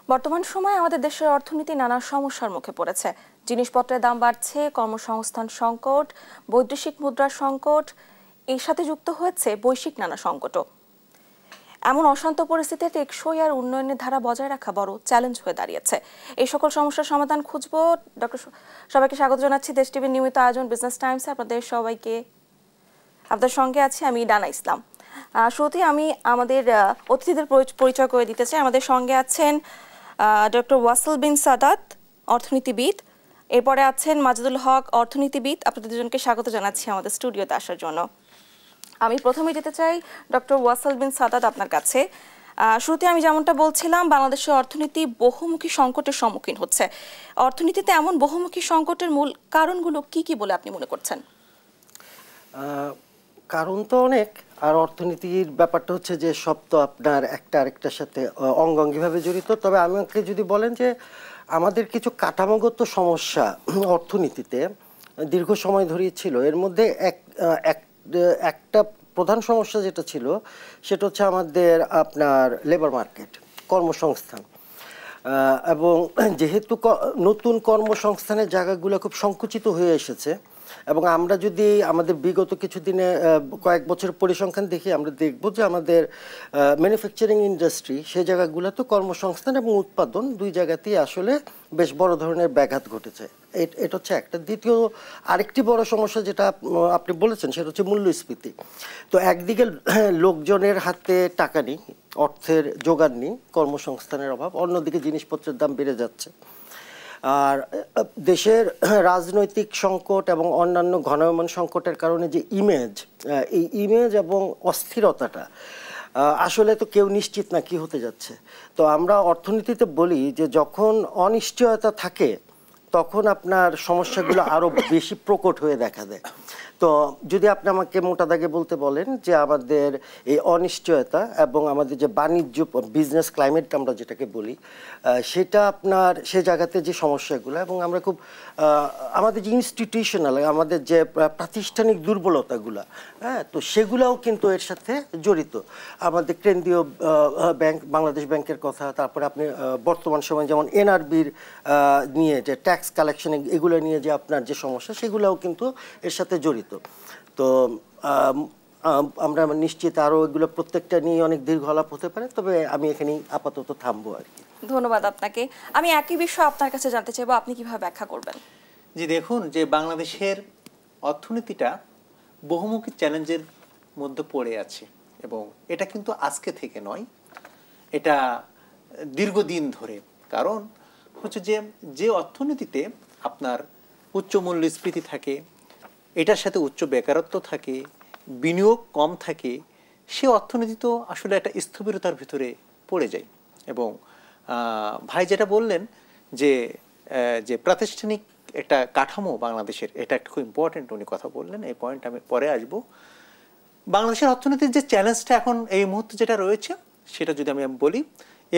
বর্তমান সময়ে আমাদের দেশের অর্থনীতি নানা সমস্যার মুখে পড়েছে। জিনিসপত্রের দাম বাড়ছে, কর্মসংস্থান সংকট, বৈদেশিক মুদ্রার সংকট, এর সাথে যুক্ত হয়েছে বৈশ্বিক নানা সংকটও। এমন অশান্ত পরিস্থিতিতে টেকসই আর উন্নয়নের ধারা বজায় রাখা বড় চ্যালেঞ্জ হয়ে দাঁড়িয়েছে। এই সকল সমস্যার সমাধান খুঁজবো। সবাইকে স্বাগত জানাচ্ছি দেশ টিভির নিয়মিত আয়োজন বিজনেস টাইমসে। আপনাদের সঙ্গে আছি আমি ডানা ইসলাম। শুরুতেই আমি আমাদের অতিথিদের পরিচয় করে দিতে চাই। আমাদের সঙ্গে আছেন ডক্টর ওয়াসিল বিন সাদাত, অর্থনীতিবিদ। এরপরে আছেন মাজেদুল হক, অর্থনীতিবিদ। আপনাদের দুজনকে স্বাগত জানাচ্ছি আমাদের স্টুডিওতে আসার জন্য। আমি প্রথমে যেতে চাই ডক্টর ওয়াসিল বিন সাদাত আপনার কাছে। শুরুতে আমি যেমনটা বলছিলাম, বাংলাদেশের অর্থনীতি বহুমুখী সংকটের সম্মুখীন হচ্ছে। অর্থনীতিতে এমন বহুমুখী সংকটের মূল কারণগুলো কি কি বলে আপনি মনে করছেন? কারণ তো অনেক, আর অর্থনীতির ব্যাপারটা হচ্ছে যে সব তো আপনার একটা আরেকটার সাথে অঙ্গাঙ্গিভাবে জড়িত। তবে আমাকে যদি বলেন যে আমাদের কিছু কাঠামোগত সমস্যা অর্থনীতিতে দীর্ঘ সময় ধরেই ছিল, এর মধ্যে একটা প্রধান সমস্যা যেটা ছিল সেটা হচ্ছে আমাদের আপনার লেবার মার্কেট, কর্মসংস্থান। এবং যেহেতু নতুন কর্মসংস্থানের জায়গাগুলো খুব সংকুচিত হয়ে এসেছে, এবং আমরা যদি আমাদের বিগত কিছুদিনে কয়েক বছর পরিসংখ্যান দেখি, আমরা দেখব যে আমাদের ম্যানুফ্যাকচারিং ইন্ডাস্ট্রি সেই জায়গাগুলোতে কর্মসংস্থান এবং উৎপাদন দুই জায়গাতেই আসলে বেশ বড় ধরনের ব্যাঘাত ঘটেছে। এটা হচ্ছে একটা। দ্বিতীয় আরেকটি বড় সমস্যা যেটা আপনি বলেছেন সেটা হচ্ছে মূল্যস্ফীতি। তো একদিকে লোকজনের হাতে টাকা নেই, অর্থের জোগান নেই, কর্মসংস্থানের অভাব, অন্যদিকে জিনিসপত্রের দাম বেড়ে যাচ্ছে। আর দেশের রাজনৈতিক সংকট এবং অন্যান্য ঘনায়মান সংকটের কারণে যে এই ইমেজ এবং অস্থিরতাটা, আসলে তো কেউ নিশ্চিত না কি হতে যাচ্ছে। তো আমরা অর্থনীতিতে বলি যে যখন অনিশ্চয়তা থাকে তখন আপনার সমস্যাগুলো আরও বেশি প্রকট হয়ে দেখা দেয়। তো যদি আপনি আমাকে মোটা দাগে বলতে বলেন যে আমাদের এই অনিশ্চয়তা এবং আমাদের যে বাণিজ্য বিজনেস ক্লাইমেট আমরা যেটাকে বলি, সেটা আপনার সে জায়গাতে যে সমস্যাগুলো, এবং আমরা খুব আমাদের যে ইনস্টিটিউশনাল আমাদের যে প্রাতিষ্ঠানিক দুর্বলতাগুলো, হ্যাঁ, তো সেগুলোও কিন্তু এর সাথে জড়িত। আমাদের কেন্দ্রীয় ব্যাংক, বাংলাদেশ ব্যাংকের কথা, তারপরে আপনি বর্তমান সময়ে যেমন এনআরবির নিয়ে যে ট্যাক্স কালেকশন, এগুলো নিয়ে যে আপনার যে সমস্যা, সেগুলোও কিন্তু এর সাথে জড়িত। তো আমরা নিশ্চিত আরও এগুলো প্রত্যেকটা নিয়ে অনেক দীর্ঘ আলাপ হতে পারে, তবে আমি এখানেই আপাতত থামবো আর কি। ধন্যবাদ আপনাকে। আমি একই বিষয় আপনার কাছে জানতে চাইবো, আপনি কিভাবে ব্যাখ্যা করবেন? জি, দেখুন যে বাংলাদেশের অর্থনীতিটা বহুমুখী চ্যালেঞ্জের মধ্যে পড়ে আছে, এবং এটা কিন্তু আজকে থেকে নয়, এটা দীর্ঘদিন ধরে। কারণ হচ্ছে যে অর্থনীতিতে আপনার উচ্চ মূল্যস্ফীতি থাকে, এটার সাথে উচ্চ বেকারত্ব থাকে, বিনিয়োগ কম থাকে, সে অর্থনীতি তো আসলে একটা স্থবিরতার ভিতরে পড়ে যায়। এবং ভাই যেটা বললেন যে যে প্রাতিষ্ঠানিক একটা কাঠামো বাংলাদেশের, এটা একটা খুব ইম্পর্টেন্ট উনি কথা বললেন, এই পয়েন্ট আমি পরে আসব। বাংলাদেশের অর্থনীতির যে চ্যালেঞ্জটা এখন এই মুহূর্তে যেটা রয়েছে সেটা যদি আমি বলি,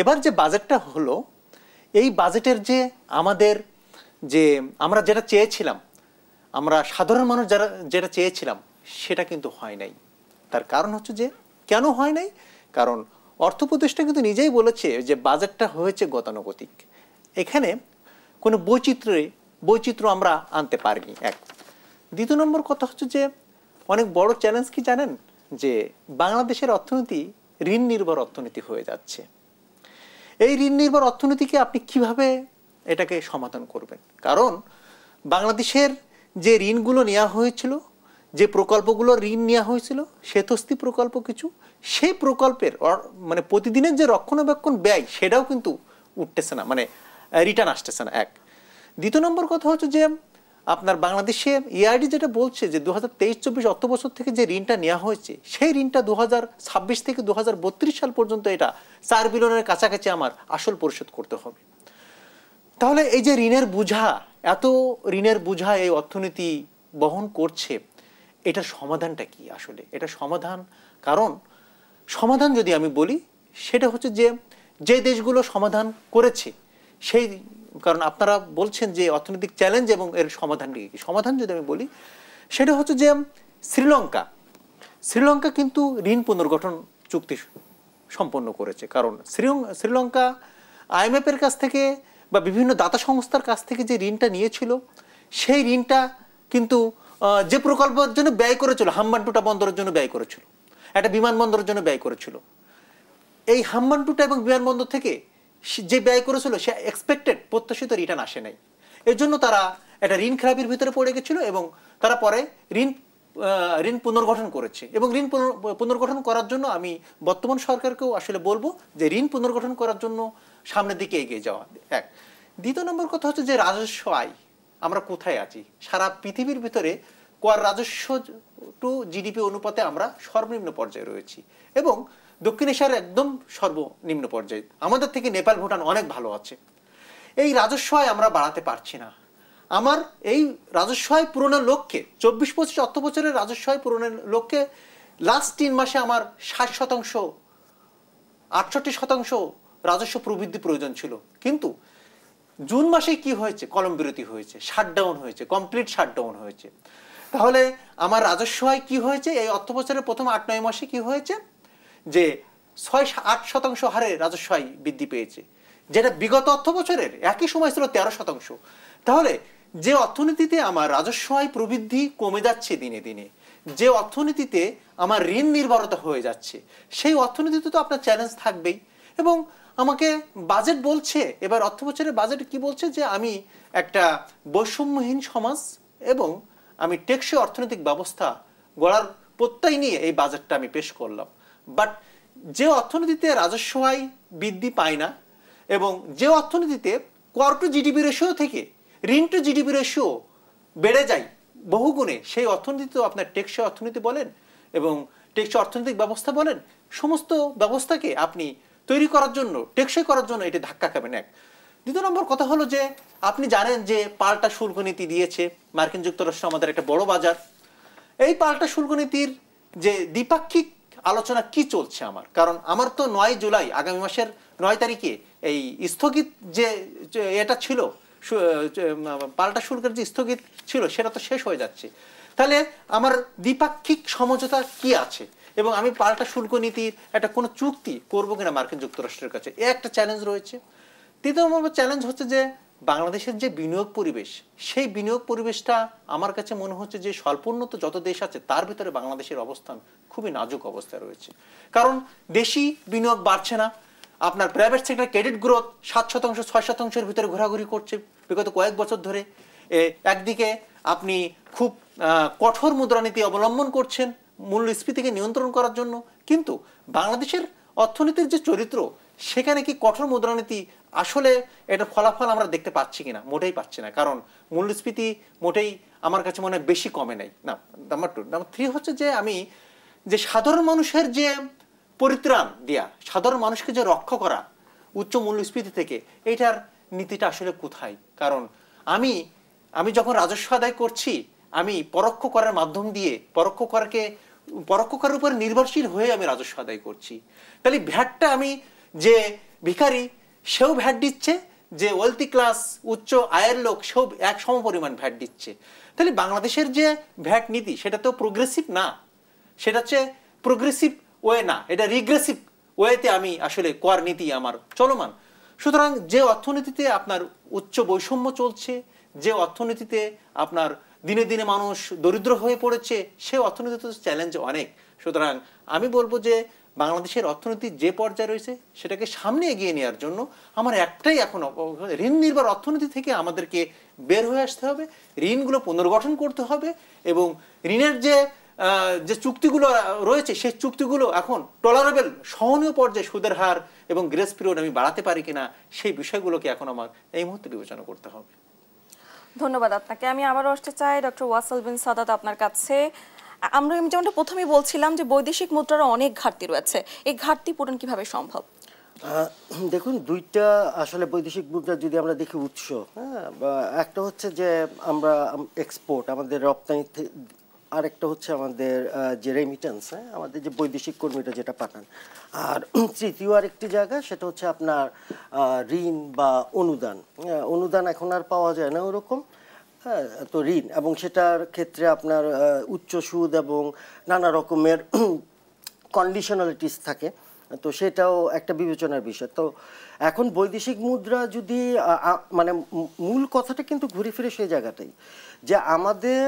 এবার যে বাজেটটা হলো, এই বাজেটের যে আমাদের যে আমরা যেটা চেয়েছিলাম, আমরা সাধারণ মানুষ যারা যেটা চেয়েছিলাম সেটা কিন্তু হয় নাই। তার কারণ হচ্ছে যে কেন হয় নাই, কারণ অর্থ উপদেষ্টা কিন্তু নিজেই বলেছে যে বাজেটটা হয়েছে গতানুগতিক, এখানে কোনো বৈচিত্র্য আমরা আনতে পারিনি। এক। দ্বিতীয় নম্বর কথা হচ্ছে যে অনেক বড় চ্যালেঞ্জ কি জানেন, যে বাংলাদেশের অর্থনীতি ঋণ নির্ভর অর্থনীতি হয়ে যাচ্ছে। এই ঋণ নির্ভর অর্থনীতিকে আপনি কিভাবে এটাকে সমাধান করবেন? কারণ বাংলাদেশের যে ঋণগুলো নেওয়া হয়েছিল, যে প্রকল্পগুলো ঋণ নেওয়া হয়েছিল, শ্বেতস্থি প্রকল্প কিছু, সেই প্রকল্পের মানে প্রতিদিনের যে রক্ষণাবেক্ষণ ব্যয় সেটাও কিন্তু উঠতেছে না, মানে রিটার্ন আসতেছে না। এক। দ্বিতীয় নম্বর কথা হচ্ছে যে আপনার বাংলাদেশে EID যেটা বলছে যে 2023-24 অর্থবছর থেকে যে ঋণটা নেওয়া হয়েছে, সেই ঋণটা 2026 থেকে 2032 সাল পর্যন্ত এটা 4 বিলিয়নের কাছাকাছি আমার আসল পরিশোধ করতে হবে। তাহলে এই যে এত ঋণের বোঝা এই অর্থনীতি বহন করছে, এটার সমাধানটা কি আসলে? এটা কারণ সমাধান যদি আমি বলি, সেটা হচ্ছে যে দেশগুলো সমাধান করেছে সেই, কারণ আপনারা বলছেন যে অর্থনৈতিক চ্যালেঞ্জ এবং এর সমাধান কি? সমাধান যদি আমি বলি, সেটা হচ্ছে যে শ্রীলঙ্কা কিন্তু ঋণ পুনর্গঠন চুক্তি সম্পন্ন করেছে। কারণ শ্রীলঙ্কা IMF এর কাছ থেকে বা বিভিন্ন দাতা সংস্থার কাছ থেকে যে ঋণটা নিয়েছিল সেই ঋণটা কিন্তু যে প্রকল্পের জন্য ব্যয় করেছিল, হাম্বানটুটা বন্দরের জন্য ব্যয় করেছিল, একটা বিমানবন্দরের জন্য ব্যয় করেছিল, এই হাম্বানটুটা এবং বিমানবন্দর থেকে যে ব্যয় করেছিল সে এক্সপেক্টেড প্রত্যাশিত রিটার্ন আসে নাই। এর জন্য তারা একটা ঋণ খেলাপির ভিতরে পড়ে গেছিল এবং তারা পরে ঋণ পুনর্গঠন করেছে। এবং ঋণ পুনর্গঠন করার জন্য আমি বর্তমান সরকারকেও আসলে বলবো যে ঋণ পুনর্গঠন করার জন্য সামনের দিকে এগিয়ে যাওয়া এক। দ্বিতীয় নম্বর কথা হচ্ছে যে রাজস্ব আয় আমরা কোথায় আছি? সারা পৃথিবীর ভিতরে কর রাজস্ব টু জিডিপি অনুপাতে আমরা সর্বনিম্ন পর্যায়ে রয়েছি এবং দক্ষিণ এশিয়ার একদম সর্বনিম্ন পর্যায়ে। আমাদের থেকে নেপাল, ভুটান অনেক ভালো আছে। এই রাজস্ব আয় আমরা বাড়াতে পারছি না। আমার এই রাজস্ব আয় পূরণের লক্ষ্যে 24-25 অর্থ বছরের রাজস্ব আয় পূরণের লক্ষ্যে লাস্ট 3 মাসে আমার 60%, 68% রাজস্ব প্রবৃদ্ধি প্রয়োজন ছিল, কিন্তু জুন মাসে কি হয়েছে? কলম বিরতি হয়েছে, শাটডাউন হয়েছে, কমপ্লিট শাটডাউন হয়েছে। তাহলে আমার রাজস্ব আয় কি হয়েছে এই অর্থ বছরের প্রথম 8-9 মাসে কি হয়েছে? যে 6-8% হারে রাজস্ব আয় বৃদ্ধি পেয়েছে, যেটা বিগত অর্থ বছরের একই সময় ছিল 13%। তাহলে যে অর্থনীতিতে আমার রাজস্ব আয় প্রবৃদ্ধি কমে যাচ্ছে দিনে দিনে, যে অর্থনীতিতে আমার ঋণ নির্ভরতা হয়ে যাচ্ছে, সেই অর্থনীতিতে তো আপনার চ্যালেঞ্জ থাকবেই। এবং আমাকে বাজেট বলছে, এবার অর্থ বছরের বাজেট কি বলছে? যে আমি একটা বৈষম্যহীন সমাজ এবং আমি টেকসই অর্থনৈতিক ব্যবস্থা গড়ার প্রত্যয় নিয়ে এই বাজেটটা আমি পেশ করলাম। বাট যে অর্থনীতিতে রাজস্ব আয় বৃদ্ধি পায় না এবং যে অর্থনীতিতে কর টু জিডিপি রেশিও থেকে ঋণ টু জিডিপি রেশিও বেড়ে যায় বহুগুণে, সেই অর্থনীতিতেও আপনার টেকসই অর্থনীতি বলেন এবং টেকসই অর্থনৈতিক ব্যবস্থা বলেন, সমস্ত ব্যবস্থাকে আপনি তৈরি করার জন্য, টেকসই করার জন্য এটি ধাক্কা খাবেন এক। দ্বিতীয় নম্বর কথা হলো যে আপনি জানেন যে পাল্টা শুল্ক নীতি দিয়েছে মার্কিন যুক্তরাষ্ট্র, আমাদের একটা বড় বাজার। এই পাল্টা শুল্ক নীতির যে দ্বিপাক্ষিক আলোচনা কি চলছে আমার, কারণ আমার তো 9 জুলাই আগামী মাসের 9 তারিখে এই স্থগিত যে এটা ছিল, পাল্টা শুল্কের যে স্থগিত ছিল সেটা তো শেষ হয়ে যাচ্ছে। তাহলে আমার দ্বিপাক্ষিক সমঝোতা কি আছে এবং আমি পাল্টা শুল্ক নীতির একটা কোনো চুক্তি করবো কিনা মার্কিন যুক্তরাষ্ট্রের কাছে, এ একটা চ্যালেঞ্জ রয়েছে। তৃতীয় নম্বর চ্যালেঞ্জ হচ্ছে যে বাংলাদেশের যে বিনিয়োগ পরিবেশ, সেই বিনিয়োগ পরিবেশটা আমার কাছে মনে হচ্ছে যে স্বল্পোন্নত যত দেশ আছে তার ভিতরে বাংলাদেশের অবস্থান খুবই নাজুক অবস্থায় রয়েছে। কারণ দেশি বিনিয়োগ বাড়ছে না, আপনার প্রাইভেট সেক্টর ক্রেডিট গ্রোথ 7%, 6%-এর ভিতরে ঘোরাঘুরি করছে বিগত কয়েক বছর ধরে। একদিকে আপনি খুব কঠোর মুদ্রানীতি অবলম্বন করছেন মূল্যস্ফীতিকে নিয়ন্ত্রণ করার জন্য, কিন্তু বাংলাদেশের অর্থনীতির যে চরিত্র সেখানে কি কঠোর মুদ্রানীতি আসলে এটা ফলাফল আমরা দেখতে পাচ্ছি কিনা? মোটেই পাচ্ছি না, কারণ মূল্যস্ফীতি মোটেই আমার কাছে মনে হয় বেশি কমে নাই। না, নাম্বার 2। নাম্বার 3 হচ্ছে যে আমি যে সাধারণ মানুষের যে পরিত্রাণ দেয়া, সাধারণ মানুষকে যে রক্ষা করা উচ্চ মূল্যস্ফীতি থেকে, এইটার নীতিটা আসলে কোথায়? কারণ আমি যখন রাজস্ব আদায় করছি, আমি পরোক্ষ করের মাধ্যম দিয়ে পরোক্ষ করের উপর নির্ভরশীল হয়ে আমি রাজস্ব আদায় করছি। তাহলে ভ্যাটটা আমি যে ভিখারি সেও ভ্যাট দিচ্ছে, যে ওয়েলথি ক্লাস উচ্চ আয়ের লোক সেও এক সম পরিমাণ ভ্যাট দিচ্ছে। তাহলে বাংলাদেশের যে ভ্যাট নীতি সেটা তো প্রোগ্রেসিভ না, সেটা হচ্ছে প্রোগ্রেসিভ ওয়ে না, এটা রিগ্রেসিভ ওয়েতে আমি আসলে কর নীতি আমার চলমান। সুতরাং যে অর্থনীতিতে আপনার উচ্চ বৈষম্য চলছে, যে অর্থনীতিতে আপনার দিনে দিনে মানুষ দরিদ্র হয়ে পড়েছে, সে অর্থনীতিতে চ্যালেঞ্জ অনেক। সুতরাং আমি বলবো যে বাংলাদেশের অর্থনীতি যে পর্যায়ে রয়েছে সেটাকে সামনে এগিয়ে নেওয়ার জন্য আমার একটাই এখন, ঋণ নির্ভর অর্থনীতি থেকে আমাদেরকে বের হয়ে আসতে হবে, ঋণগুলো পুনর্গঠন করতে হবে এবং ঋণের যে চুক্তিগুলো রয়েছে সেই চুক্তিগুলো এখন টলারেবল সহনীয় পর্যায়ে সুদের হার এবং গ্রেস পিরিয়ড আমি বাড়াতে পারি কিনা, সেই বিষয়গুলোকে এখন আমার এই মুহূর্তে বিবেচনা করতে হবে। ধন্যবাদ আপনাকে। আমি আবারও আসতে চাই ডক্টর ওয়াসেল বিন সাদাত আপনার কাছে। আমি যেমনটা প্রথমেই বলছিলাম যে বৈদেশিক মুদ্রার অনেক ঘাটতি রয়েছে, এই ঘাটতি পূরণ কিভাবে সম্ভব? দেখুন, দুইটা আসলে বৈদেশিক মুদ্রা যদি আমরা দেখি উৎস, হ্যাঁ, একটা হচ্ছে যে আমরা এক্সপোর্ট, আমাদের রপ্তানি, আরেকটা হচ্ছে আমাদের যে রেমিটেন্স, হ্যাঁ, আমাদের যে বৈদেশিক কর্মীরা যেটা পাঠান, আর তৃতীয় আরেকটি জায়গা সেটা হচ্ছে আপনার ঋণ বা অনুদান। অনুদান এখন আর পাওয়া যায় না ওরকম, হ্যাঁ, তো ঋণ, এবং সেটার ক্ষেত্রে আপনার উচ্চ সুদ এবং নানা রকমের কন্ডিশনালিটিস থাকে। তো সেটাও একটা বিবেচনার বিষয়। তো এখন বৈদেশিক মুদ্রা যদি মানে মূল কথাটা কিন্তু ঘুরে ফিরে সেই জায়গাটাই, যে আমাদের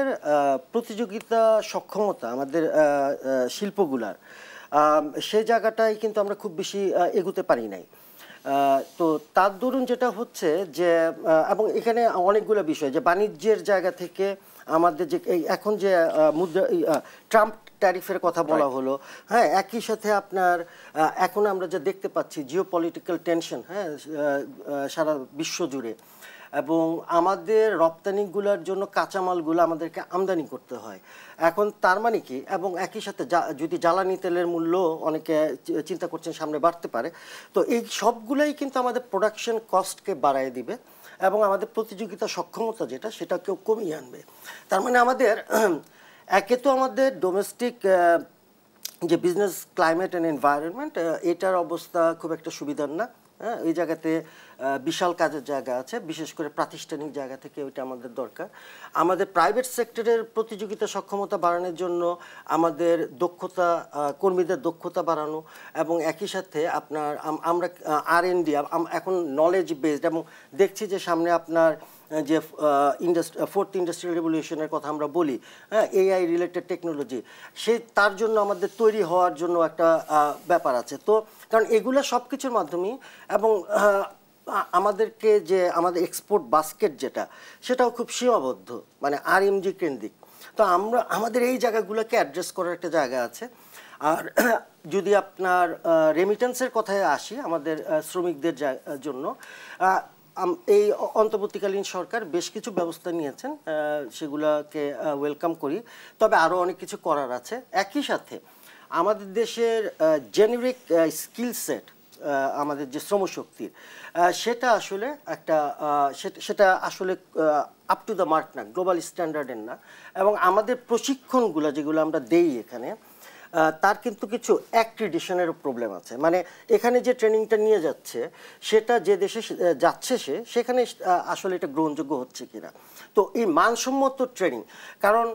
প্রতিযোগিতা সক্ষমতা, আমাদের শিল্পগুলার সেই জায়গাটাই কিন্তু আমরা খুব বেশি এগোতে পারি নাই। তো তার দরুন যেটা হচ্ছে যে, এবং এখানে অনেকগুলো বিষয়, যে বাণিজ্যের জায়গা থেকে আমাদের যে এখন যে মুদ্রা ট্রাম্প ট্যারিফের কথা বলা হলো, হ্যাঁ, একই সাথে আপনার এখন আমরা যা দেখতে পাচ্ছি জিওপলিটিক্যাল টেনশন, হ্যাঁ, সারা বিশ্ব জুড়ে, এবং আমাদের রপ্তানিগুলোর জন্য কাঁচামালগুলো আমাদেরকে আমদানি করতে হয় এখন। তার মানে কি, এবং একই সাথে যদি জ্বালানি তেলের মূল্য অনেকে চিন্তা করছেন সামনে বাড়তে পারে, তো এই সবগুলোই কিন্তু আমাদের প্রোডাকশন কস্টকে বাড়ায় দিবে এবং আমাদের প্রতিযোগিতা সক্ষমতা যেটা সেটাকেও কমিয়ে আনবে। তার মানে আমাদের একে তো আমাদের ডোমেস্টিক যে বিজনেস ক্লাইমেট অ্যান্ড এনভায়রনমেন্ট, এটার অবস্থা খুব একটা সুবিধার না। হ্যাঁ, এই জায়গাতে বিশাল কাজের জায়গা আছে, বিশেষ করে প্রাতিষ্ঠানিক জায়গা থেকে ওইটা আমাদের দরকার। আমাদের প্রাইভেট সেক্টরের প্রতিযোগিতা সক্ষমতা বাড়ানোর জন্য আমাদের দক্ষতা, কর্মীদের দক্ষতা বাড়ানো, এবং একই সাথে আপনার আমরা R&D এখন নলেজ বেসড, এবং দেখছি যে সামনে আপনার যে ফোর্থ ইন্ডাস্ট্রিয়াল রেভলিউশনের কথা আমরা বলি, হ্যাঁ, AI রিলেটেড টেকনোলজি, তার জন্য আমাদের তৈরি হওয়ার জন্য একটা ব্যাপার আছে। তো কারণ এগুলো সব কিছুর মাধ্যমেই, এবং আমাদেরকে যে আমাদের এক্সপোর্ট বাস্কেট যেটা, সেটাও খুব সীমাবদ্ধ, মানে RMG কেন্দ্রিক। তো আমরা আমাদের এই জায়গাগুলোকে অ্যাড্রেস করার একটা জায়গা আছে। আর যদি আপনার রেমিটেন্সের কথায় আসি, আমাদের শ্রমিকদের জন্য এই অন্তর্বর্তীকালীন সরকার বেশ কিছু ব্যবস্থা নিয়েছেন, সেগুলোকে ওয়েলকাম করি। তবে আরও অনেক কিছু করার আছে। একই সাথে আমাদের দেশের জেনেরিক স্কিল সেট, আমাদের যে শ্রমশক্তির, সেটা আসলে একটা সেটা আসলে আপ টু দ্য মার্ক না, গ্লোবাল স্ট্যান্ডার্ডের না। এবং আমাদের প্রশিক্ষণগুলো যেগুলো আমরা দেই এখানে, তার কিন্তু কিছু অ্যাক্রিডিশনেরও প্রবলেম আছে। মানে এখানে যে ট্রেনিংটা নিয়ে যাচ্ছে, সেটা যে দেশে যাচ্ছে সেখানে আসলে এটা গ্রহণযোগ্য হচ্ছে কিনা। তো এই মানসম্মত ট্রেনিং, কারণ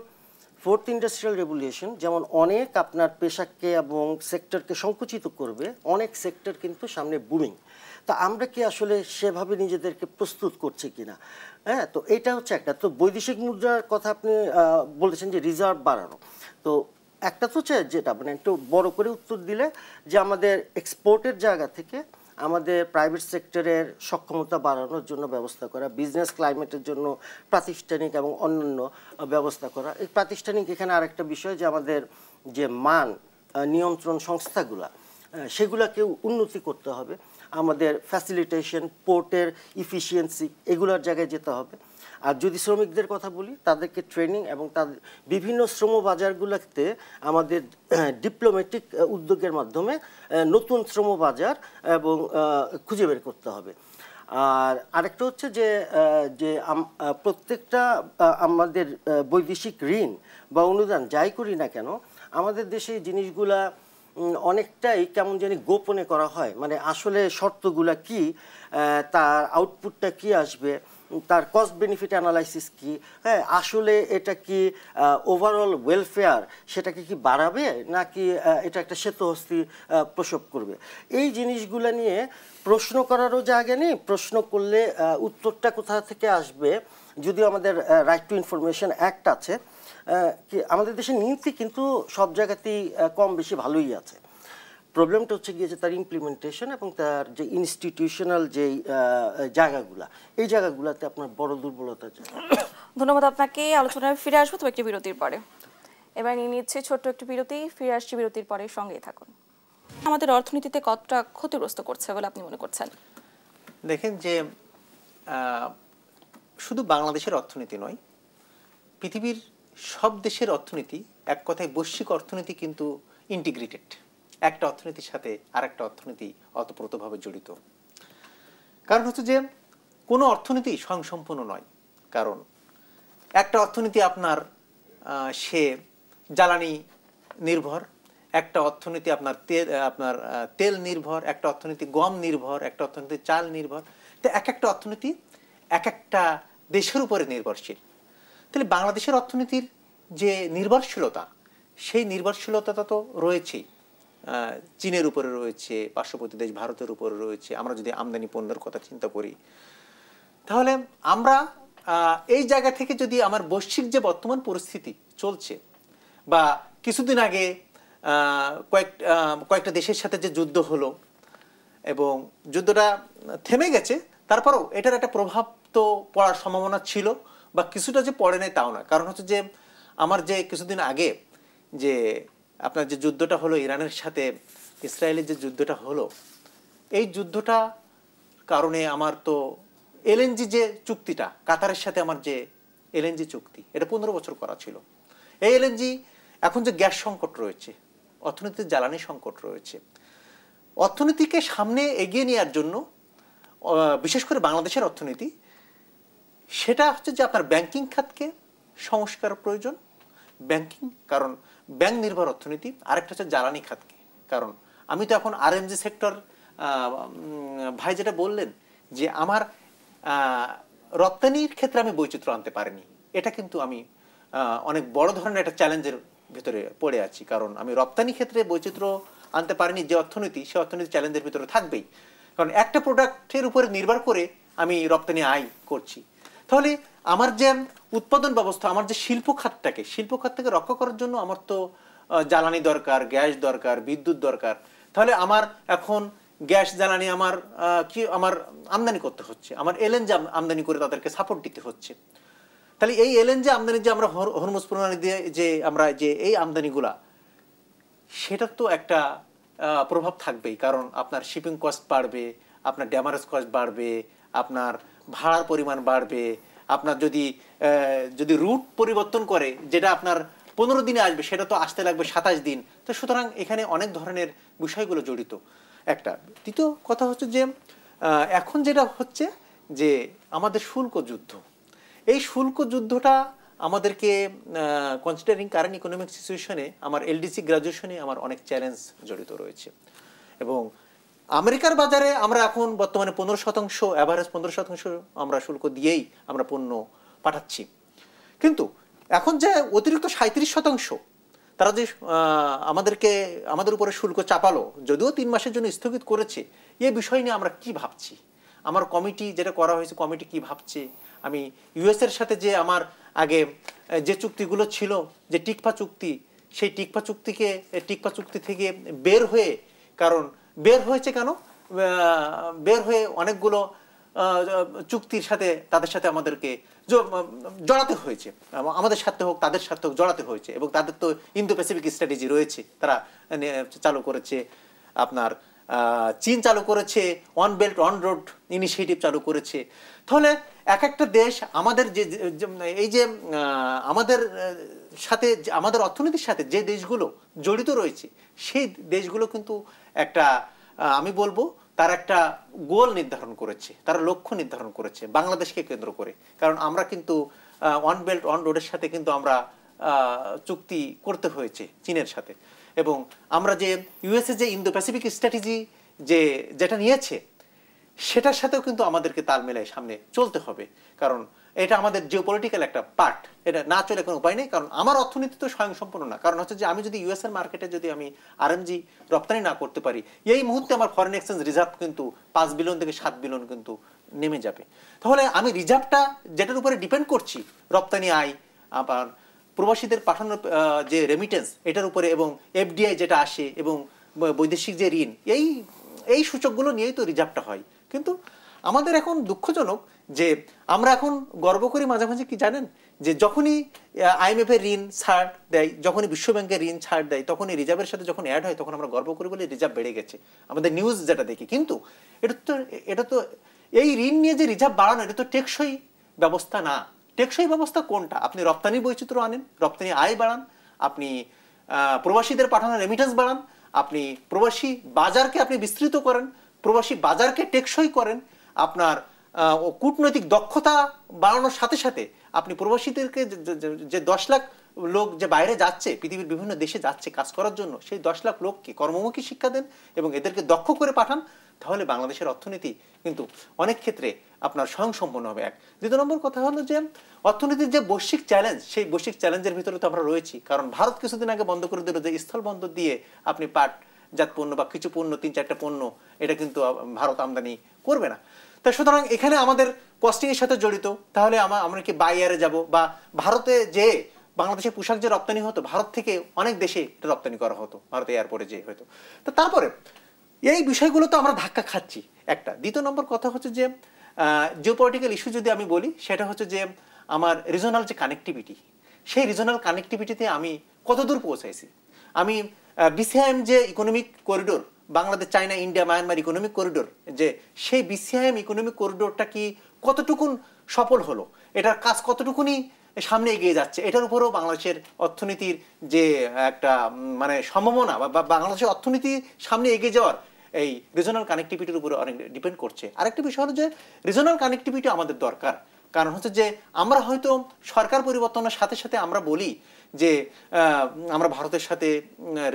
ফোর্থ ইন্ডাস্ট্রিয়াল রেভলিউশন যেমন অনেক আপনার পেশাকে এবং সেক্টরকে সংকুচিত করবে, অনেক সেক্টর কিন্তু সামনে বুমিং। তা আমরা কি আসলে সেভাবে নিজেদেরকে প্রস্তুত করছি কিনা? হ্যাঁ, তো এটা হচ্ছে একটা। তো বৈদেশিক মুদ্রার কথা আপনি বলেছেন যে রিজার্ভ বাড়ানো, তো একটা তো হচ্ছে যেটা মানে একটু বড় করে উত্তর দিলে, যে আমাদের এক্সপোর্টের জায়গা থেকে আমাদের প্রাইভেট সেক্টরের সক্ষমতা বাড়ানোর জন্য ব্যবস্থা করা, বিজনেস ক্লাইমেটের জন্য প্রাতিষ্ঠানিক এবং অন্যান্য ব্যবস্থা করা। এই প্রাতিষ্ঠানিক এখানে আরেকটা বিষয়, যে আমাদের যে মান নিয়ন্ত্রণ সংস্থাগুলা, সেগুলাকেও উন্নতি করতে হবে। আমাদের ফ্যাসিলিটেশন, পোর্টের ইফিসিয়েন্সি, এগুলোর জায়গায় যেতে হবে। আর যদি শ্রমিকদের কথা বলি, তাদেরকে ট্রেনিং এবং তাদের বিভিন্ন শ্রম বাজারগুলোতে আমাদের ডিপ্লোম্যাটিক উদ্যোগের মাধ্যমে নতুন শ্রম বাজার এবং খুঁজে বের করতে হবে। আর আরেকটা হচ্ছে যে প্রত্যেকটা আমাদের বৈদেশিক ঋণ বা অনুদান যাই করি না কেন, আমাদের দেশে এই জিনিসগুলা অনেকটাই কেমন জানি গোপনে করা হয়। মানে আসলে শর্তগুলা কি, তার আউটপুটটা কি আসবে, তার কস্ট বেনিফিট অ্যানালাইসিস কি, হ্যাঁ, আসলে এটা কি ওভারঅল ওয়েলফেয়ার সেটাকে কি বাড়াবে, নাকি এটা একটা শ্বেতহস্তি প্রসব করবে। এই জিনিসগুলো নিয়ে প্রশ্ন করারও জায়গা নেই। প্রশ্ন করলে উত্তরটা কোথা থেকে আসবে, যদিও আমাদের রাইট টু ইনফরমেশন অ্যাক্ট আছে, আমাদের দেশের নীতি কিন্তু সব জায়গাতেই কম বেশি ভালোই আছে। প্রবলেমটা হচ্ছে গিয়ে যে তার ইমপ্লিমেন্টেশন এবং তার যে ইনস্টিটিউশনাল যে জায়গাগুলা, এই জায়গাগুলোতে আপনার বড় দুর্বলতা। ধন্যবাদ আপনাকে। আলোচনায় ফিরে আসবো তবে একটি বিরতির পরে। এবার নিয়ে নিচ্ছে ছোট্ট একটি বিরতি, ফিরে আসছি বিরতির পরে, সঙ্গেই থাকুন। আমাদের অর্থনীতিতে কতটা ক্ষতিগ্রস্ত করছে বলে আপনি মনে করছেন? দেখেন যে শুধু বাংলাদেশের অর্থনীতি নয়, পৃথিবীর সব দেশের অর্থনীতি, এক কথায় বৈশ্বিক অর্থনীতি কিন্তু ইন্টিগ্রেটেড, একটা অর্থনীতির সাথে আরেকটা অর্থনীতি অতপ্রতভাবে জড়িত। কারণ হচ্ছে যে কোনো অর্থনীতি স্বয়ংসম্পূর্ণ নয়। কারণ একটা অর্থনীতি আপনার সে জ্বালানি নির্ভর, একটা অর্থনীতি আপনার তেল নির্ভর, একটা অর্থনীতি গম নির্ভর, একটা অর্থনীতি চাল নির্ভর। তো এক একটা অর্থনীতি এক একটা দেশের উপরে নির্ভরশীল। তাহলে বাংলাদেশের অর্থনীতির যে নির্ভরশীলতা, সেই নির্ভরশীলতাটা তো রয়েছেই চীনের উপরে রয়েছে, পার্শ্ববর্তী দেশ ভারতের উপরে রয়েছে। আমরা যদি আমদানি পণ্যের কথা চিন্তা করি, তাহলে আমরা এই জায়গা থেকে যদি আমার বৈশ্বিক যে বর্তমান পরিস্থিতি চলছে, বা কিছুদিন আগে কয়েকটা দেশের সাথে যে যুদ্ধ হলো এবং যুদ্ধটা থেমে গেছে, তারপরেও এটার একটা প্রভাব তো পড়ার সম্ভাবনা ছিল, বা কিছুটা যে পড়ে নাই তাও না। কারণ হচ্ছে যে আমার যে কিছুদিন আগে যে আপনার যে যুদ্ধটা হলো ইরানের সাথে ইসরায়েলের যে যুদ্ধটা হলো, এই যুদ্ধটা কারণে আমার তো এলএনজি যে চুক্তিটা কাতারের সাথে আমার যে এলএনজি চুক্তি, এটা 15 বছর করা ছিল। এই এলএনজি এখন যে গ্যাস সংকট রয়েছে, অর্থনীতির জ্বালানি সংকট রয়েছে, অর্থনীতিকে সামনে এগিয়ে নেওয়ার জন্য বিশেষ করে বাংলাদেশের অর্থনীতি, সেটা হচ্ছে যে আপনার ব্যাংকিং খাতকে সংস্কার প্রয়োজন। ব্যাংকিং, কারণ ব্যাংক নির্ভর অর্থনীতি। আরেকটা হচ্ছে জ্বালানি খাতকে, কারণ আমি তো এখন আরএমজি সেক্টর, ভাই যেটা বললেন যে আমার রপ্তানির ক্ষেত্রে আমি বৈচিত্র্য আনতে পারিনি, এটা কিন্তু আমি অনেক বড় ধরনের একটা চ্যালেঞ্জের ভিতরে পড়ে আছি। কারণ আমি রপ্তানি ক্ষেত্রে বৈচিত্র্য আনতে পারিনি, যে অর্থনীতি, সে অর্থনীতি চ্যালেঞ্জের ভিতরে থাকবেই। কারণ একটা প্রোডাক্টের উপরে নির্ভর করে আমি রপ্তানি আয় করছি। তাহলে আমার যে উৎপাদন ব্যবস্থা, আমার যে শিল্প খাতটাকে রক্ষা করার জন্য আমার তো জ্বালানি দরকার, গ্যাস দরকার, বিদ্যুৎ দরকার। তাহলে আমার এখন গ্যাস জ্বালানি আমার আমদানি করতে হচ্ছে, আমার এলএনজি আমদানি করে তাদেরকে সাপোর্ট দিতে হচ্ছে। তাহলে এই এলএনজি আমদানি যে আমরা হরমুজ প্রণালী দিয়ে যে আমরা যে এই আমদানিগুলা, সেটার তো একটা প্রভাব থাকবেই। কারণ আপনার শিপিং কস্ট বাড়বে, আপনার ড্যামারেজ কস্ট বাড়বে, আপনার ভাড়ার পরিমাণ বাড়বে। আপনার যদি রুট পরিবর্তন করে, যেটা আপনার 15 দিনে আসবে, সেটা তো আসতে লাগবে 27 দিন। তো সুতরাং এখানে অনেক ধরনের বিষয়গুলো জড়িত। একটা দ্বিতীয় কথা হচ্ছে যে এখন যেটা হচ্ছে যে আমাদের শুল্ক যুদ্ধ, এই শুল্ক যুদ্ধটা আমাদেরকে কনসিডারিং কারেন্ট ইকোনমিক সিচুয়েশনে, আমার এলডিসি গ্রাজুয়েশনে আমার অনেক চ্যালেঞ্জ জড়িত রয়েছে। এবং আমেরিকার বাজারে আমরা এখন বর্তমানে 15%, অ্যাভারেজ 15% আমরা শুল্ক দিয়েই আমরা পণ্য পাঠাচ্ছি। কিন্তু এখন যে অতিরিক্ত 37% তারা যে আমাদের উপরে শুল্ক চাপালো, যদিও 3 মাসের জন্য স্থগিত করেছে, এই বিষয় নিয়ে আমরা কি ভাবছি? আমার কমিটি যেটা করা হয়েছে, কমিটি কি ভাবছে? আমি ইউএস এর সাথে যে আমার আগে যে চুক্তিগুলো ছিল, যে টিকফা চুক্তি, সেই টিকফা চুক্তি থেকে বের হয়ে, কারণ বের হয়েছে কেন? বের হয়ে অনেকগুলো চুক্তির সাথে তাদের সাথে আমাদেরকে জড়াতে হয়েছে। আমাদের স্বার্থে হোক, তাদের স্বার্থে হোক, জড়াতে হয়েছে। এবং তাদের তো ইন্দো প্যাসিফিক স্ট্র্যাটেজি রয়েছে, তারা চালু করেছে। আপনার চীন চালু করেছে, one belt one road initiative চালু করেছে। তাহলে এক একটা দেশ আমাদের এই যে আমাদের সাথে, আমাদের অর্থনীতির সাথে যে দেশগুলো জড়িত রয়েছে, সেই দেশগুলো কিন্তু একটা, আমি বলবো, তার একটা গোল নির্ধারণ করেছে, তারা লক্ষ্য নির্ধারণ করেছে বাংলাদেশকে কেন্দ্র করে। কারণ আমরা কিন্তু ওয়ান বেল্ট ওয়ান রোডের সাথে কিন্তু আমরা চুক্তি করতে হয়েছে চীনের সাথে। এবং আমরা যে ইউএসএ যে ইন্দো প্যাসিফিক স্ট্র্যাটেজি যেটা নিয়েছে, সেটার সাথেও কিন্তু আমাদেরকে তাল মেলায় সামনে চলতে হবে। কারণ এটা আমাদের জিওপলিটিক্যাল একটা পার্ট, এটা না চলে কোনো উপায় নেই। কারণ আমার অর্থনীতি তো স্বয়ংসম্পূর্ণ না। কারণ হচ্ছে যে আমি যদি ইউএস এর মার্কেটে যদি আমি আরএমজি রপ্তানি না করতে পারি, এই মুহূর্তে আমার ফরেন এক্সচেঞ্জ রিজার্ভ কিন্তু 5 বিলিয়ন থেকে 7 বিলিয়ন কিন্তু নেমে যাবে। তাহলে আমি রিজার্ভটা যেটার উপরে ডিপেন্ড করছি, রপ্তানি আয়, আবার প্রবাসীদের পাঠানোর যে রেমিটেন্স, এটার উপরে, এবং এফডিআই যেটা আসে, এবং বৈদেশিক যে ঋণ, এই সূচকগুলো নিয়েই তো রিজার্ভটা হয়। কিন্তু আমাদের এখন দুঃখজনক যে আমরা এখন গর্ব করি মাঝে মাঝে, কি জানেন, যে যখনই আইএমএফ এর ঋণ ছাড় দেয়, যখনই বিশ্বব্যাংকের ঋণ ছাড় দেয়, তখনই রিজার্ভের সাথে যখন অ্যাড হয়, তখন আমরা গর্ব করি বলে রিজার্ভ বেড়ে গেছে, আমাদের নিউজ যেটা দেখি। কিন্তু এটা তো এই ঋণ নিয়ে যে রিজার্ভ বাড়ানো, এটা তো টেকসই ব্যবস্থা না। টেকসই ব্যবস্থা কোনটা? আপনি রপ্তানি বৈচিত্র্য আনেন, রপ্তানি আয় বাড়ান, আপনি প্রবাসীদের পাঠানোর রেমিটেন্স বাড়ান, আপনি প্রবাসী বাজারকে আপনি বিস্তৃত করেন, প্রবাসী বাজারকে টেকসই করেন, আপনার কূটনৈতিক দক্ষতা বাড়ানোর সাথে সাথে আপনি প্রবাসীদেরকে যে 10 লাখ লোক যে বাইরে যাচ্ছে, পৃথিবীর বিভিন্ন দেশে যাচ্ছে কাজ করার জন্য, সেই 10 লাখ লোককে কর্মমুখী শিক্ষা দেন এবং এদেরকে দক্ষ করে পাঠান। তাহলে বাংলাদেশের অর্থনীতি কিন্তু অনেক ক্ষেত্রে আপনার স্বয়ংসম্পন্ন হবে। 2 নম্বর কথা হলো যে অর্থনীতির যে বৈশ্বিক চ্যালেঞ্জ, সেই বৈশ্বিক চ্যালেঞ্জের ভিতরে তো আমরা রয়েছি। কারণ ভারত কিছুদিন আগে বন্ধ করে দিল যে স্থল বন্দর দিয়ে আপনি পাট জাত পণ্য বা কিছু পণ্য 3-4টা পণ্য এটা কিন্তু ভারত আমদানি করবে না। তা সুতরাং এখানে আমাদের কস্টিং এর সাথে জড়িত, তাহলে আমরা কি বাইয়ারে যাব বা ভারতে যে বাংলাদেশে পোশাক যে রপ্তানি হতো ভারত থেকে অনেক দেশে এটা রপ্তানি করা হতো, ভারতে এয়ারপোর্টে যে হতো। তো তারপরে এই বিষয়গুলো তো আমরা ধাক্কা খাচ্ছি একটা। দ্বিতীয় নম্বর কথা হচ্ছে যে জিওপলিটিক্যাল ইস্যু যদি আমি বলি, সেটা হচ্ছে যে আমার রিজনাল যে কানেক্টিভিটি, সেই রিজনাল কানেক্টিভিটিতে আমি কতদূর পৌঁছাইছি। আমি বিসিআইএম যে economic corridor, Bangladesh China India Myanmar economic corridor, যে সেই বিসিআইএম ইকোনমিক করিডোরটা কি কতটুকুন সফল হলো, এটার কাজ কতটুকুনি সামনে এগিয়ে যাচ্ছে, এটার উপরেও বাংলাদেশের অর্থনীতির যে একটা মানে সম্ভাবনা বা বাংলাদেশের অর্থনীতি সামনে এগিয়ে যাওয়ার এই রিজনাল কানেক্টিভিটির উপরে অনেক ডিপেন্ড করছে। আরেকটা বিষয় হলো যে রিজনাল কানেক্টিভিটি আমাদের দরকার। কারণ হচ্ছে যে আমরা হয়তো সরকার পরিবর্তনের সাথে সাথে আমরা বলি যে আমরা ভারতের সাথে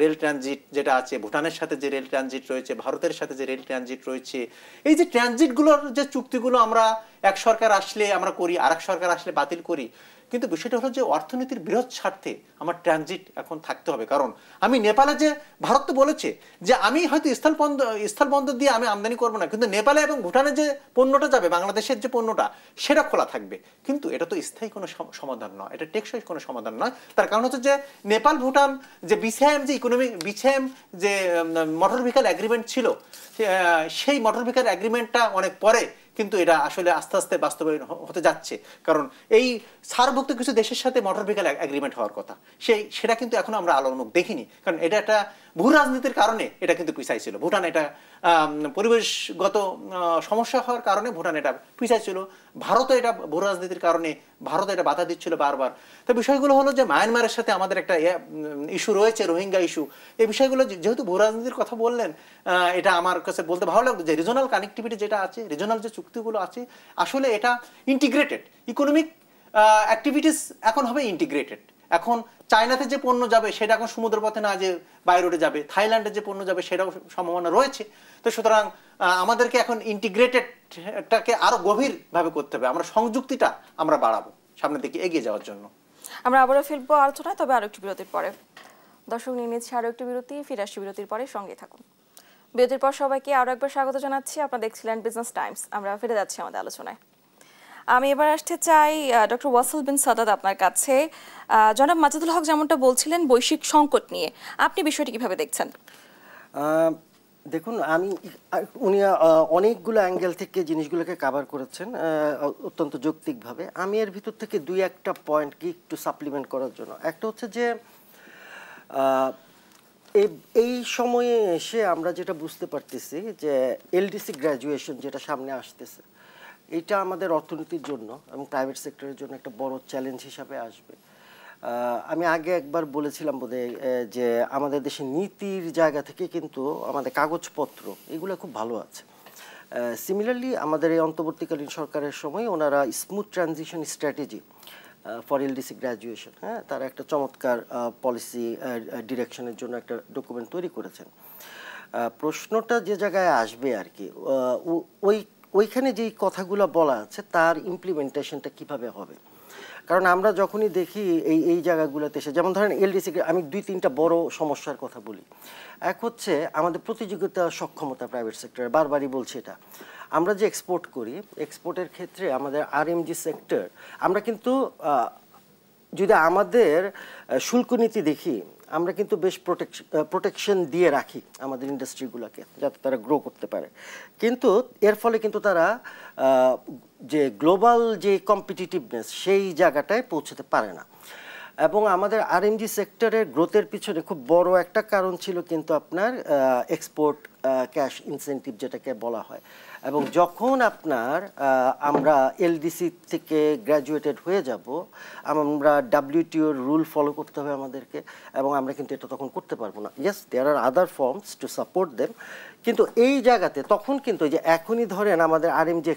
রেল ট্রানজিট যেটা আছে, ভুটানের সাথে যে রেল ট্রানজিট রয়েছে, ভারতের সাথে যে রেল ট্রানজিট রয়েছে, এই যে ট্রানজিটগুলোর যে চুক্তিগুলো আমরা এক সরকার আসলে আমরা করি, আরেক সরকার আসলে বাতিল করি, কিন্তু বিষয়টা হলো যে অর্থনীতির বৃহৎ স্বার্থে আমার ট্রানজিট এখন থাকতে হবে। কারণ আমি নেপালে যে ভারত তো বলেছে যে আমি হয়তো স্থলবন্দর দিয়ে আমি আমদানি করবো না, কিন্তু নেপালে এবং ভুটানে যে পণ্যটা যাবে, বাংলাদেশের যে পণ্যটা সেটা খোলা থাকবে। কিন্তু এটা তো স্থায়ী কোনো সমাধান নয়, এটা টেকসই কোনো সমাধান নয়। তার কারণ হচ্ছে যে নেপাল ভুটান যে বিসিআইএম যে বিসিআইএম যে মোটর ভেহিকল এগ্রিমেন্ট ছিল, সেই মোটর ভেহিকল এগ্রিমেন্টটা অনেক পরে কিন্তু এটা আসলে আস্তে আস্তে বাস্তবায়ন হতে যাচ্ছে। কারণ এই সারভুক্ত কিছু দেশের সাথে মোটর ভেহিকল এগ্রিমেন্ট হওয়ার কথা, সেটা কিন্তু এখনো আমরা আলোর মুখ দেখিনি। কারণ এটা একটা ভূ রাজনীতির কারণে এটা কিন্তু পিছাই ছিল। ভুটান এটা পরিবেশগত সমস্যা হওয়ার কারণে ভুটান এটা পিছাই ছিল। ভারতও এটা ভূ রাজনীতির কারণে ভারত এটা বাধা দিচ্ছিল বারবার। তো বিষয়গুলো হলো যে মায়ানমারের সাথে আমাদের একটা ইস্যু রয়েছে, রোহিঙ্গা ইস্যু। এই বিষয়গুলো যেহেতু ভূ রাজনীতির কথা বললেন, এটা আমার কাছে বলতে ভালো লাগলো যে রিজনাল কানেক্টিভিটি যেটা আছে, রিজনাল যে চুক্তিগুলো আছে, আসলে এটা ইন্টিগ্রেটেড ইকোনমিক অ্যাক্টিভিটিস এখন হবে ইন্টিগ্রেটেড। এখন চায়নাতে যে পণ্য যাবে সেটা এখন সমুদ্রপথে না যে বাই রোডে যাবে, থাইল্যান্ডে যে পণ্য যাবে সেটাও সম্ভাবনা রয়েছে। তো সুতরাং আমাদেরকে এখন ইন্টিগ্রেটেডটাকে আরো গভীরভাবে করতে হবে, আমরা সংযুক্তিটা আমরা বাড়াবো সামনের দিকে এগিয়ে যাওয়ার জন্য। আমরা আবারও ফিরবো আলোচনায়, তবে আরো একটু বিরতির পরে। দর্শক, নিয়ে নিচ্ছি আরো একটু বিরতি, ফিরে আসছি বিরতির পরে, সঙ্গে থাকুন। বিরতির পর সবাইকে আরো একবার স্বাগত জানাচ্ছি। আপনারা দেখছিলেন বিজনেস টাইমস। আমরা ফিরে যাচ্ছি আমাদের আলোচনায়। আমি এবার আসতে চাই ডক্টর ওয়াসিল বিন সাদাত আপনার কাছে। জনাব মাজিদুল হক যেমনটা বলছিলেন বৈশ্বিক সংকট নিয়ে, আপনি বিষয়টি কিভাবে দেখছেন? দেখুন, উনি অনেকগুলো অ্যাঙ্গেল থেকে জিনিসগুলোকে কভার করেছেন অত্যন্ত যৌক্তিকভাবে। আমি এর ভিতর থেকে দুই একটা পয়েন্টকে একটু সাপ্লিমেন্ট করার জন্য, একটা হচ্ছে যে এই সময়ে এসে আমরা যেটা বুঝতে পারতেছি যে এলডিসি গ্র্যাজুয়েশন যেটা সামনে আসতেছে, এটা আমাদের অর্থনীতির জন্য এবং প্রাইভেট সেক্টরের জন্য একটা বড় চ্যালেঞ্জ হিসাবে আসবে। আমি আগে একবার বলেছিলাম বোধহয় যে আমাদের দেশে নীতির জায়গা থেকে কিন্তু আমাদের কাগজপত্র এগুলো খুব ভালো আছে। সিমিলারলি আমাদের এই অন্তর্বর্তীকালীন সরকারের সময় ওনারা smooth transition strategy for LDC graduation, তারা একটা চমৎকার পলিসি ডিরেকশনের জন্য একটা ডকুমেন্ট তৈরি করেছেন। প্রশ্নটা যে জায়গায় আসবে আর কি, ওইখানে যেই কথাগুলো বলা আছে তার ইমপ্লিমেন্টেশনটা কিভাবে হবে। কারণ আমরা যখনই দেখি এই জায়গাগুলোতে এসে, যেমন ধরেন এলডিসি, আমি 2-3টা বড় সমস্যার কথা বলি। এক হচ্ছে আমাদের প্রতিযোগিতা সক্ষমতা প্রাইভেট সেক্টরে, বারবারই বলছি এটা। আমরা যে এক্সপোর্ট করি, এক্সপোর্টের ক্ষেত্রে আমাদের আরএমজি সেক্টর, আমরা কিন্তু যদি আমাদের শুল্ক নীতি দেখি, আমরা কিন্তু বেশ প্রোটেকশন দিয়ে রাখি আমাদের ইন্ডাস্ট্রিগুলোকে যাতে তারা গ্রো করতে পারে। কিন্তু এর ফলে কিন্তু তারা যে গ্লোবাল যে কম্পিটিটিভনেস সেই জায়গাটায় পৌঁছতে পারে না। এবং আমাদের আরএমজি সেক্টরের গ্রোথের পিছনে খুব বড় একটা কারণ ছিল কিন্তু আপনার এক্সপোর্ট ক্যাশ ইনসেন্টিভ যেটাকে বলা হয়। এবং যখন আমরা এলডিসি থেকে গ্র্যাজুয়েটেড হয়ে যাব, আমরা WTOর রুল ফলো করতে হবে আমাদেরকে, এবং আমরা কিন্তু এটা তখন করতে পারবো না। Yes, there are other forms to support them, কিন্তু এই জায়গাতে তখন কিন্তু যে এখনই ধরেন আমাদের আরএমজি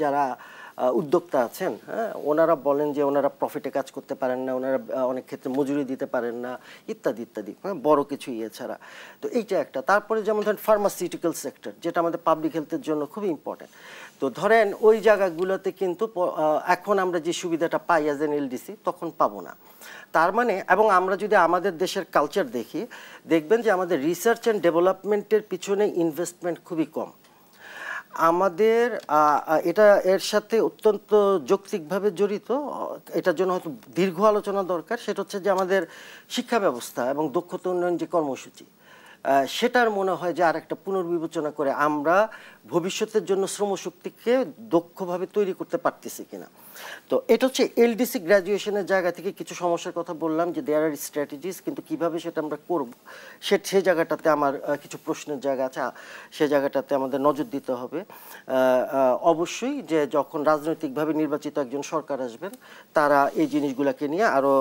যারা উদ্যোক্তা আছেন, হ্যাঁ, ওনারা বলেন যে ওনারা প্রফিটে কাজ করতে পারেন না, ওনারা অনেক ক্ষেত্রে মজুরি দিতে পারেন না, ইত্যাদি ইত্যাদি, হ্যাঁ, বড় কিছু ছাড়া। তো এইটা একটা। তারপরে যেমন ধরেন ফার্মাসিউটিক্যাল সেক্টর, যেটা আমাদের পাবলিক হেলথের জন্য খুবই ইম্পর্টেন্ট। তো ধরেন ওই জায়গাগুলোতে কিন্তু এখন আমরা যে সুবিধাটা পাই অ্যাজ এন এলডিসি তখন পাবো না। তার মানে, এবং আমরা যদি আমাদের দেশের কালচার দেখি, দেখবেন যে আমাদের রিসার্চ অ্যান্ড ডেভেলপমেন্টের পিছনে ইনভেস্টমেন্ট খুবই কম। আমাদের এটা এর সাথে অত্যন্ত যৌক্তিকভাবে জড়িত, এটার জন্য হয়তো দীর্ঘ আলোচনা দরকার। সেটা হচ্ছে যে আমাদের শিক্ষা ব্যবস্থা এবং দক্ষতা উন্নয়ন যে কর্মসূচি, সেটার মনে হয় যে আর একটা পুনর্বিবেচনা করে আমরা ভবিষ্যতের জন্য শ্রমশক্তিকে দক্ষভাবে তৈরি করতে পারতেছি কিনা। তো এটা হচ্ছে এলডিসি গ্র্যাজুয়েশনের জায়গা থেকে কিছু সমস্যার কথা বললাম, যে দেয়ার আর স্ট্র্যাটেজিস, কিন্তু কিভাবে সেটা আমরা করব সেই জায়গাটাতে আমার কিছু প্রশ্নের জায়গা আছে, সে জায়গাটাতে আমাদের নজর দিতে হবে। অবশ্যই যে যখন রাজনৈতিকভাবে নির্বাচিত একজন সরকার আসবেন, তারা এই জিনিসগুলোকে নিয়ে আরও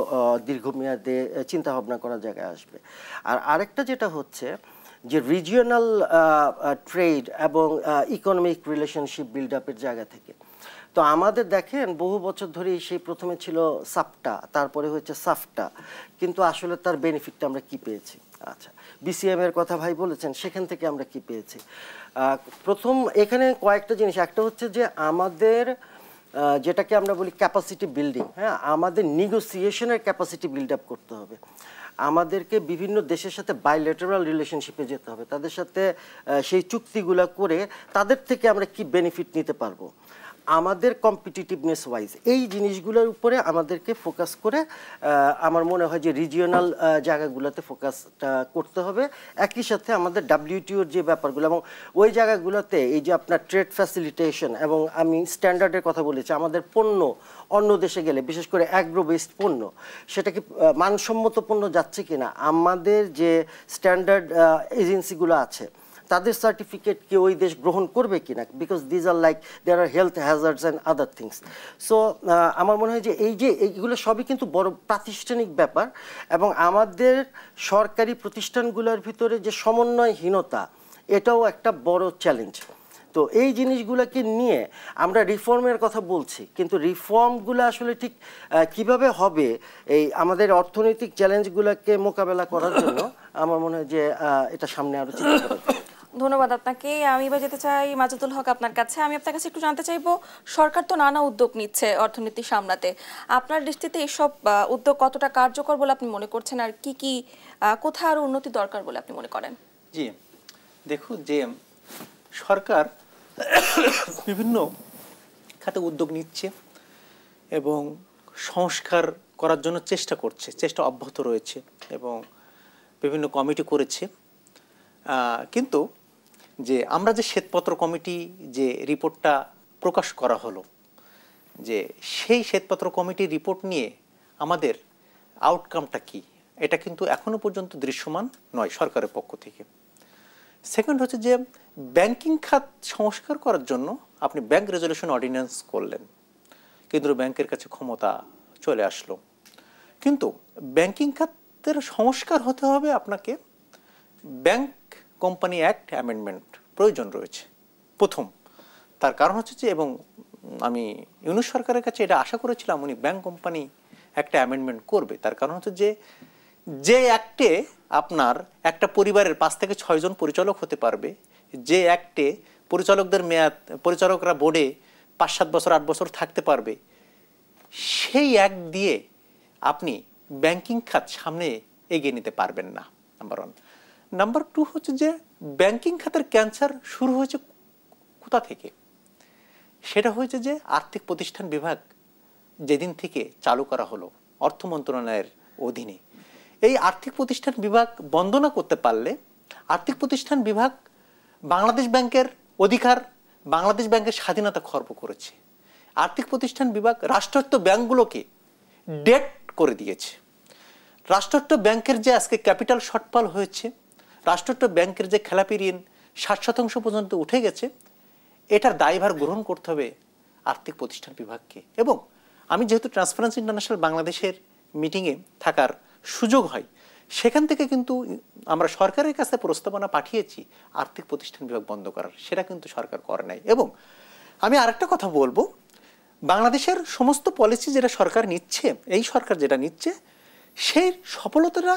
দীর্ঘমেয়াদে চিন্তা ভাবনা করার জায়গায় আসবে। আর আরেকটা যেটা হচ্ছে যে রিজিওনাল ট্রেড এবং ইকোনমিক রিলেশনশিপ বিল্ড আপের জায়গা থেকে, তো আমাদের দেখেন বহু বছর ধরে সেই প্রথমে ছিল সাফটা, তারপরে হচ্ছে সাফটা, কিন্তু আসলে তার বেনিফিটটা আমরা কি পেয়েছি? আচ্ছা, বিসিএম এর কথা ভাই বলেছেন, সেখান থেকে আমরা কি পেয়েছি? প্রথম এখানে কয়েকটা জিনিস। একটা হচ্ছে যে আমাদের যেটাকে আমরা বলি ক্যাপাসিটি বিল্ডিং, হ্যাঁ, আমাদের নিগোসিয়েশনের ক্যাপাসিটি বিল্ড আপ করতে হবে। আমাদেরকে বিভিন্ন দেশের সাথে বাইলেটারাল রিলেশনশিপে যেতে হবে, তাদের সাথে সেই চুক্তিগুলো করে তাদের থেকে আমরা কি বেনিফিট নিতে পারবো, আমাদের কম্পিটিটিভনেস ওয়াইজ এই জিনিসগুলোর উপরে আমাদেরকে ফোকাস করে আমার মনে হয় যে রিজিওনাল জায়গাগুলোতে ফোকাসটা করতে হবে। একই সাথে আমাদের ডাব্লিউটিওর যে ব্যাপারগুলো এবং ওই জায়গাগুলোতে এই যে আপনার ট্রেড ফ্যাসিলিটেশন, এবং আমি স্ট্যান্ডার্ডের কথা বলেছি, আমাদের পণ্য অন্য দেশে গেলে বিশেষ করে অ্যাগ্রো বেসড পণ্য, সেটা কি মানসম্মত পণ্য যাচ্ছে কিনা, আমাদের যে স্ট্যান্ডার্ড এজেন্সিগুলো আছে তাদের সার্টিফিকেট কি ওই দেশ গ্রহণ করবে কিনা, because these are like there are health hazards and other things. So আমার মনে হয় যে এইগুলো সবই কিন্তু বড় প্রাতিষ্ঠানিক ব্যাপার, এবং আমাদের সরকারি প্রতিষ্ঠানগুলোর ভিতরে যে সমন্বয়হীনতা, এটাও একটা বড় চ্যালেঞ্জ। তো এই জিনিসগুলোকে নিয়ে আমরা রিফর্মের কথা বলছি, কিন্তু রিফর্মগুলো আসলে ঠিক কিভাবে হবে এই আমাদের অর্থনৈতিক চ্যালেঞ্জগুলোকে মোকাবেলা করার জন্য, আমার মনে হয় যে এটা সামনে আরো চিন্তা করা। ধন্যবাদ আপনাকে। আমি এবার যেতে চাই মাজেদুল হক আপনার কাছে। আমি আপনার কাছে একটু জানতে চাইবো, সরকার তো নানা উদ্যোগ নিচ্ছে অর্থনীতি সামলাতে, আপনার দৃষ্টিতে এইসব উদ্যোগ কতটা কার্যকর বলে আপনি মনে করছেন, আর কি কি কোথায় আরো উন্নতি দরকার বলে আপনি মনে করেন? জি, দেখুন যে সরকার বিভিন্ন খাতে উদ্যোগ নিচ্ছে এবং সংস্কার করার জন্য চেষ্টা করছে, চেষ্টা অব্যাহত রয়েছে এবং বিভিন্ন কমিটি করেছে। কিন্তু যে আমরা যে শ্বেতপত্র কমিটি যে রিপোর্টটা প্রকাশ করা হলো, যে সেই শ্বেতপত্র কমিটির রিপোর্ট নিয়ে আমাদের আউটকামটা কি, এটা কিন্তু এখনো পর্যন্ত দৃশ্যমান নয় সরকারের পক্ষ থেকে। সেকেন্ড হচ্ছে যে ব্যাংকিং খাত সংস্কার করার জন্য আপনি ব্যাংক রেজুলেশন অর্ডিন্যান্স করলেন, কেন্দ্রীয় ব্যাংকের কাছে ক্ষমতা চলে আসলো, কিন্তু ব্যাংকিং খাতের সংস্কার হতে হবে আপনাকে ব্যাংক কোম্পানি অ্যাক্ট অ্যামেন্ডমেন্ট প্রয়োজন রয়েছে প্রথম। তার কারণ হচ্ছে যে, এবং আমি ইউনূস সরকারের কাছে এটা আশা করেছিলাম উনি ব্যাংক কোম্পানি একটা অ্যামেন্ডমেন্ট করবে। তার কারণ হচ্ছে যে অ্যাক্টে আপনার একটা পরিবারের 5 থেকে 6 জন পরিচালক হতে পারবে, যে অ্যাক্টে পরিচালকদের মেয়াদ, পরিচালকরা বোর্ডে 5-7 বছর 8 বছর থাকতে পারবে, সেই অ্যাক্ট দিয়ে আপনি ব্যাংকিং খাত সামনে এগিয়ে নিতে পারবেন না, নাম্বার 1। নাম্বার 2 হচ্ছে যে ব্যাংকিং খাতের ক্যান্সার শুরু হয়েছে কোথা থেকে? সেটা হয়েছে যে আর্থিক প্রতিষ্ঠান বিভাগ যেদিন থেকে চালু করা হলো অর্থ মন্ত্রণালয়ের অধীনে, এই আর্থিক প্রতিষ্ঠান বিভাগ বন্ধ না করতে পারলে আর্থিক প্রতিষ্ঠান বিভাগ বাংলাদেশ ব্যাংকের অধিকার, বাংলাদেশ ব্যাংকের স্বাধীনতা খর্ব করেছে। আর্থিক প্রতিষ্ঠান বিভাগ রাষ্ট্রায়ত্ত ব্যাংকগুলোকে ডেট করে দিয়েছে। রাষ্ট্রায়ত্ত ব্যাংকের যে আজকে ক্যাপিটাল শর্টফল হয়েছে, রাষ্ট্রায়ত্ত ব্যাংকের যে খেলাপি ঋণ 60% পর্যন্ত উঠে গেছে, এটার দায়ভার গ্রহণ করতে হবে আর্থিক প্রতিষ্ঠান বিভাগকে। এবং আমি যেহেতু ট্রান্সপারেন্সি ইন্টারন্যাশনাল বাংলাদেশের মিটিংয়ে থাকার সুযোগ হয়, সেখান থেকে কিন্তু আমরা সরকারের কাছে প্রস্তাবনা পাঠিয়েছি আর্থিক প্রতিষ্ঠান বিভাগ বন্ধ করার, সেটা কিন্তু সরকার করে নাই। এবং আমি আরেকটা কথা বলবো বাংলাদেশের সমস্ত পলিসি যেটা সরকার নিচ্ছে, এই সরকার যেটা নিচ্ছে, সেই সফলতাটা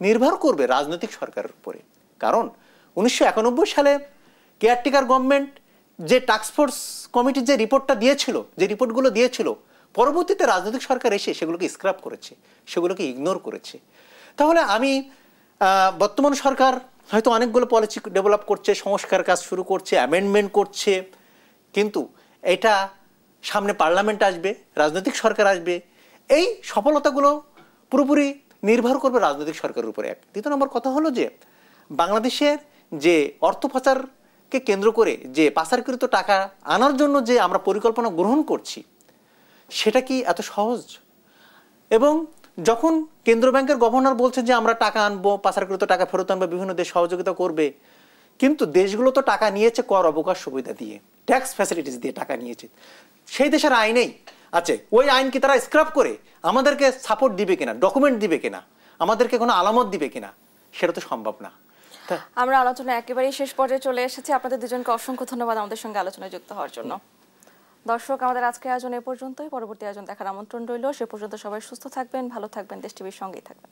নির্ভর করবে রাজনৈতিক সরকারের উপরে। কারণ 1991 সালে কেয়ারটেকার গভর্নমেন্ট যে টাস্কফোর্স কমিটির যে রিপোর্টটা দিয়েছিল, যে রিপোর্টগুলো দিয়েছিল, পরবর্তীতে রাজনৈতিক সরকার এসে সেগুলোকে স্ক্র্যাপ করেছে, সেগুলোকে ইগনোর করেছে। তাহলে আমি বর্তমান সরকার হয়তো অনেকগুলো পলিসি ডেভেলপ করছে, সংস্কার কাজ শুরু করছে, অ্যামেন্ডমেন্ট করছে, কিন্তু এটা সামনে পার্লামেন্ট আসবে, রাজনৈতিক সরকার আসবে, এই সফলতাগুলো পুরোপুরি নির্ভর করবে রাজনৈতিক সরকারের উপরে। এক দ্বিতীয় নম্বর কথা হলো যে বাংলাদেশের যে অর্থ পাচারকে কেন্দ্র করে যে পাচারকৃত টাকা আনার জন্য যে আমরা পরিকল্পনা গ্রহণ করছি, সেটা কি এত সহজ? এবং যখন কেন্দ্র ব্যাংকের গভর্নর বলছে যে আমরা টাকা আনবো, পাচারকৃত টাকা ফেরত আনবো, বিভিন্ন দেশ সহযোগিতা করবে, কিন্তু দেশগুলো তো টাকা নিয়েছে কর অবকাশ সুবিধা দিয়ে, ট্যাক্স ফ্যাসিলিটিস দিয়ে টাকা নিয়েছে। সেই দেশের আইনেই আছে, ওই আইন কি তারা স্ক্র্যাপ করে আমাদেরকে সাপোর্ট দিবে কিনা, ডকুমেন্ট দিবে কিনা, আমাদেরকে কোনো আলামত দিবে কিনা, সেটা তো সম্ভব না। আমরা আলোচনা একেবারেই শেষ পর্যায়ে চলে এসেছি। আপনাদের দুজনকে অসংখ্য ধন্যবাদ আমাদের সঙ্গে আলোচনায় যুক্ত হওয়ার জন্য। দর্শক, আমাদের আজকের আয়োজন এ পর্যন্তই। পরবর্তী আয়োজন দেখার আমন্ত্রণ রইল। সে পর্যন্ত সবাই সুস্থ থাকবেন, ভালো থাকবেন, দেশ টিভির সঙ্গেই থাকবেন।